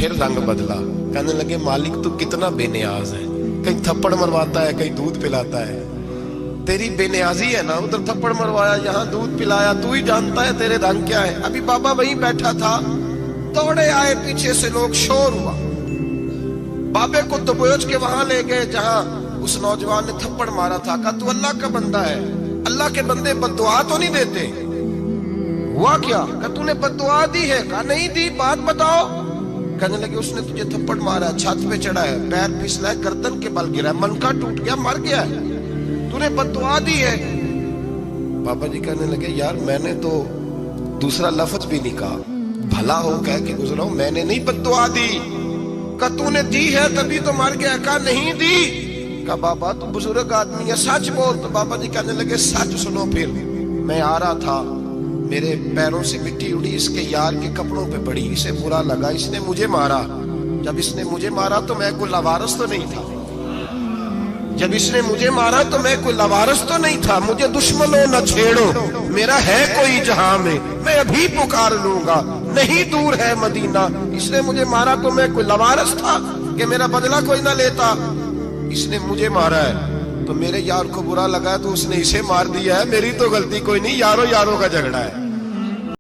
फिर रंग बदला, कहने लगे मालिक तू कितना बेनियाज है, कहीं थप्पड़ मरवाता है कहीं दूध पिलाता है, तेरी बेनियाजी है ना, उधर थप्पड़ मरवाया यहाँ दूध पिलाया, तू ही जानता है तेरे रंग क्या है। अभी बाबा वहीं बैठा था, दौड़े आए पीछे से लोग, शोर हुआ, बाबे को दबोच के वहां ले गए जहां उस नौजवान ने थप्पड़ मारा था। कहा तू अल्लाह का बंदा है, अल्लाह के बंदे बद्दुआ तो नहीं देते, हुआ क्या? कहा तूने बद्दुआ दी है? कहा नहीं दी, बात बताओ। कहने लगे उसने तुझे थप्पड़ मारा, छत पे चढ़ा है, पैर फिसला है, गर्दन के बल गिरा है, मनका टूट गया, मर गया है, तूने बद्दुआ दी है। बाबा जी कहने लगे यार मैंने तो दूसरा लफ्ज भी नहीं कहा, भला हो कह के गुजरा हूं, मैंने नहीं बद्दुआ दी। कहा तूने दी है तभी तो मर गया। कहा नहीं दी। कहा बाबा तू बुजुर्ग आदमी है, सच बोल। तो बाबा जी कहने लगे सच सुनो। फिर मैं आ रहा था, मेरे पैरों से मिट्टी उड़ी, इसके यार के कपड़ों पे पड़ी, इसे बुरा लगा, इसने मुझे मारा। जब इसने मुझे मारा तो मैं कोई लवारस तो नहीं था, जब इसने मुझे मारा तो मैं कोई लवारस तो नहीं था, मुझे दुश्मनों न छेड़ो, मेरा है कोई जहां में, मैं अभी पुकार लूंगा, नहीं दूर है मदीना। इसने मुझे मारा तो मैं कोई लवारस था कि मेरा बदला कोई ना लेता, इसने मुझे मारा है तो मेरे यार को बुरा लगा तो उसने इसे मार दिया है, मेरी तो गलती कोई नहीं, यारों यारों का झगड़ा है।